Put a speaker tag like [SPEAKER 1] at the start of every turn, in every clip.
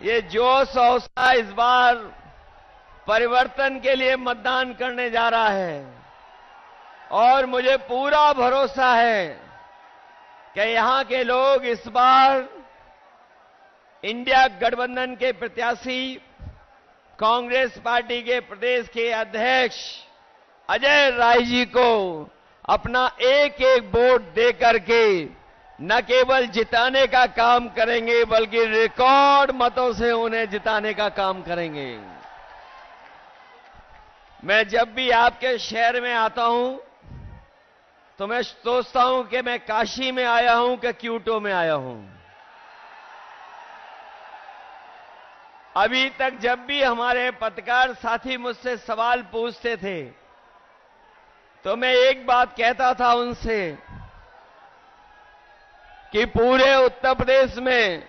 [SPEAKER 1] ये जोश हौसला इस बार परिवर्तन के लिए मतदान करने जा रहा है और मुझे पूरा भरोसा है कि यहां के लोग इस बार इंडिया गठबंधन के प्रत्याशी कांग्रेस पार्टी के प्रदेश के अध्यक्ष अजय राय जी को अपना एक एक वोट दे करके न केवल जिताने का काम करेंगे बल्कि रिकॉर्ड मतों से उन्हें जिताने का काम करेंगे। मैं जब भी आपके शहर में आता हूं तो मैं सोचता हूं कि मैं काशी में आया हूं कि क्यूटो में आया हूं। अभी तक जब भी हमारे पत्रकार साथी मुझसे सवाल पूछते थे तो मैं एक बात कहता था उनसे कि पूरे उत्तर प्रदेश में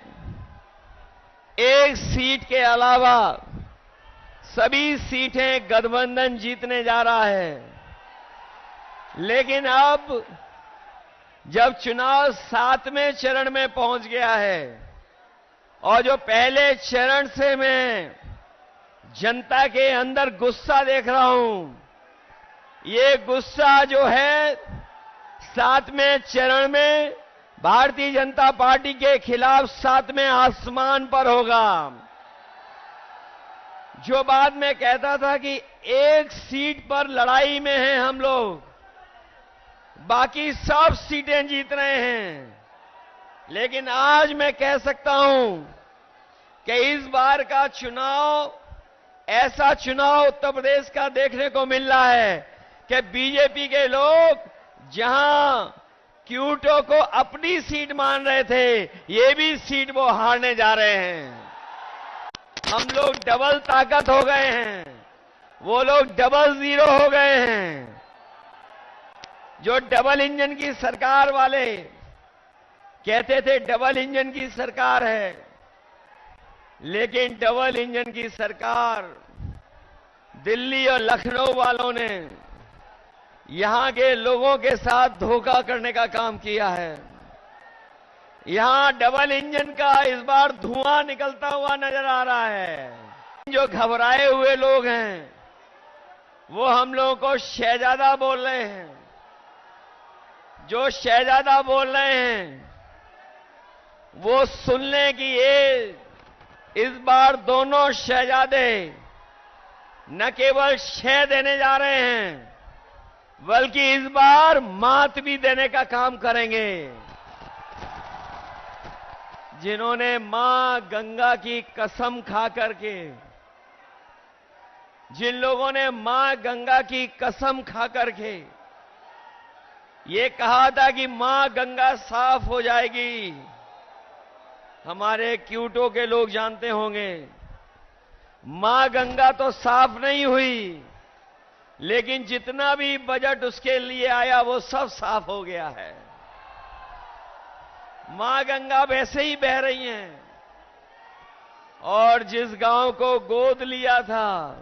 [SPEAKER 1] एक सीट के अलावा सभी सीटें गठबंधन जीतने जा रहा है। लेकिन अब जब चुनाव 7वें चरण में पहुंच गया है और जो पहले चरण से मैं जनता के अंदर गुस्सा देख रहा हूं, ये गुस्सा जो है 7वें चरण में भारतीय जनता पार्टी के खिलाफ 7वें आसमान पर होगा। जो बात मैं कहता था कि एक सीट पर लड़ाई में हैं हम लोग, बाकी सब सीटें जीत रहे हैं, लेकिन आज मैं कह सकता हूं कि इस बार का चुनाव ऐसा चुनाव उत्तर प्रदेश का देखने को मिल रहा है कि बीजेपी के लोग जहां क्यूटो को अपनी सीट मान रहे थे, ये भी सीट वो हारने जा रहे हैं। हम लोग डबल ताकत हो गए हैं, वो लोग डबल जीरो हो गए हैं। जो डबल इंजन की सरकार वाले कहते थे डबल इंजन की सरकार है, लेकिन डबल इंजन की सरकार दिल्ली और लखनऊ वालों ने यहां के लोगों के साथ धोखा करने का काम किया है। यहां डबल इंजन का इस बार धुआं निकलता हुआ नजर आ रहा है। जो घबराए हुए लोग हैं वो हम लोगों को शहजादा बोल रहे हैं। जो शहजादा बोल रहे हैं वो सुन लें कि ये इस बार दोनों शहजादे न केवल शह देने जा रहे हैं बल्कि इस बार मात भी देने का काम करेंगे। जिन्होंने मां गंगा की कसम खा करके, जिन लोगों ने मां गंगा की कसम खा करके ये कहा था कि मां गंगा साफ हो जाएगी, हमारे क्यूटो के लोग जानते होंगे मां गंगा तो साफ नहीं हुई, लेकिन जितना भी बजट उसके लिए आया वो सब साफ हो गया है। मां गंगा वैसे ही बह रही हैं और जिस गांव को गोद लिया था,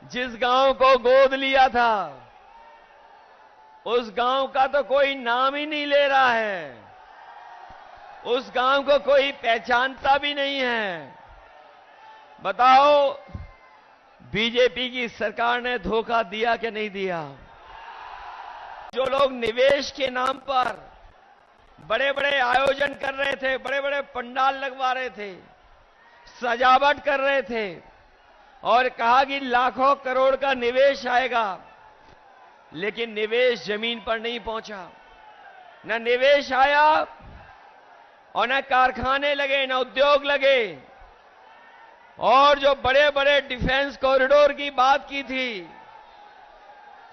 [SPEAKER 1] जिस गांव को गोद लिया था उस गांव का तो कोई नाम ही नहीं ले रहा है, उस गांव को कोई पहचानता भी नहीं है। बताओ बीजेपी की सरकार ने धोखा दिया कि नहीं दिया? जो लोग निवेश के नाम पर बड़े बड़े आयोजन कर रहे थे, बड़े बड़े पंडाल लगवा रहे थे, सजावट कर रहे थे और कहा कि लाखों करोड़ का निवेश आएगा, लेकिन निवेश जमीन पर नहीं पहुंचा। न निवेश आया और न कारखाने लगे, न उद्योग लगे। और जो बड़े बड़े डिफेंस कॉरिडोर की बात की थी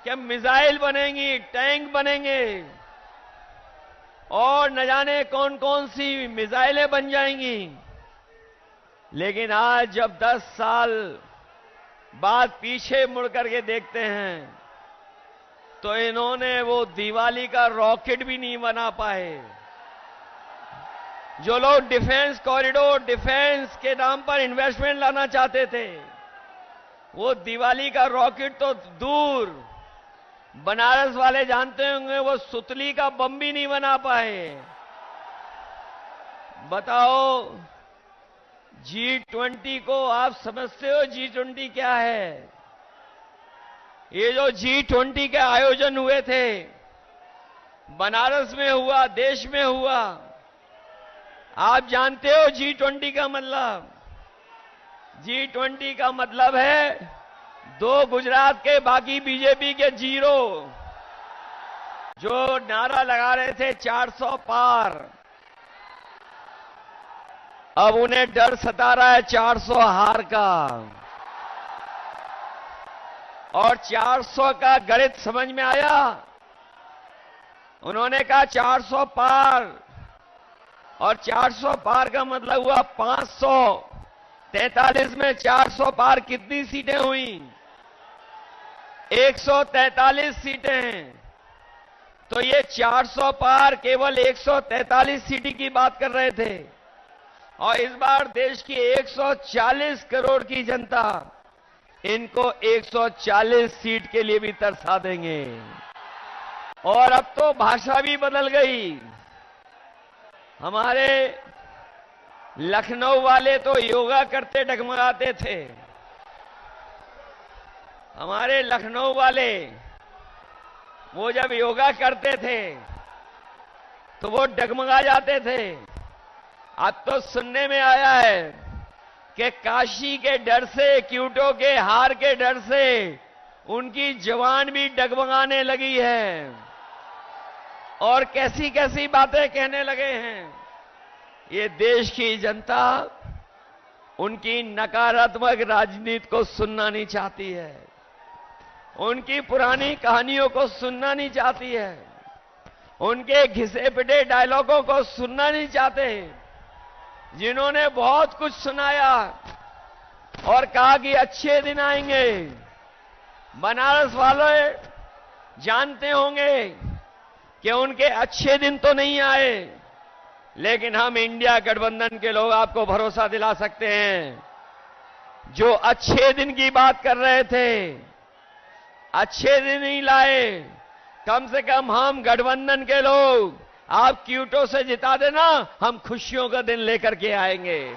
[SPEAKER 1] कि मिसाइल बनेंगी, टैंक बनेंगे और न जाने कौन कौन सी मिसाइलें बन जाएंगी, लेकिन आज जब 10 साल बाद पीछे मुड़ करके देखते हैं तो इन्होंने वो दिवाली का रॉकेट भी नहीं बना पाए। जो लोग डिफेंस कॉरिडोर, डिफेंस के नाम पर इन्वेस्टमेंट लाना चाहते थे, वो दिवाली का रॉकेट तो दूर, बनारस वाले जानते होंगे वो सुतली का बम भी नहीं बना पाए। बताओ G20 को आप समझते हो G20 क्या है? ये जो G20 के आयोजन हुए थे, बनारस में हुआ, देश में हुआ, आप जानते हो G20 का मतलब? G20 का मतलब है 2 गुजरात के, बाकी बीजेपी के 0। जो नारा लगा रहे थे 400 पार, अब उन्हें डर सता रहा है 400 हार का। और 400 का गणित समझ में आया? उन्होंने कहा 400 पार, और 400 पार का मतलब हुआ 543 में 400 पार कितनी सीटें हुई? 143 सीटें। तो ये 400 पार केवल 143 सीट की बात कर रहे थे, और इस बार देश की 140 करोड़ की जनता इनको 140 सीट के लिए भी तरसा देंगे। और अब तो भाषा भी बदल गई। हमारे लखनऊ वाले तो योगा करते डगमगाते थे। हमारे लखनऊ वाले वो जब योगा करते थे तो वो डगमगा जाते थे। अब तो सुनने में आया है कि काशी के डर से, क्यूटो के हार के डर से उनकी जवान भी डगमगाने लगी है, और कैसी कैसी बातें कहने लगे हैं। ये देश की जनता उनकी नकारात्मक राजनीति को सुनना नहीं चाहती है, उनकी पुरानी कहानियों को सुनना नहीं चाहती है, उनके घिसे पिटे डायलॉगों को सुनना नहीं चाहते, जिन्होंने बहुत कुछ सुनाया और कहा कि अच्छे दिन आएंगे। बनारस वाले जानते होंगे कि उनके अच्छे दिन तो नहीं आए, लेकिन हम इंडिया गठबंधन के लोग आपको भरोसा दिला सकते हैं, जो अच्छे दिन की बात कर रहे थे, अच्छे दिन नहीं लाए। कम से कम हम गठबंधन के लोग, आप क्यूटो से जिता देना, हम खुशियों का दिन लेकर के आएंगे।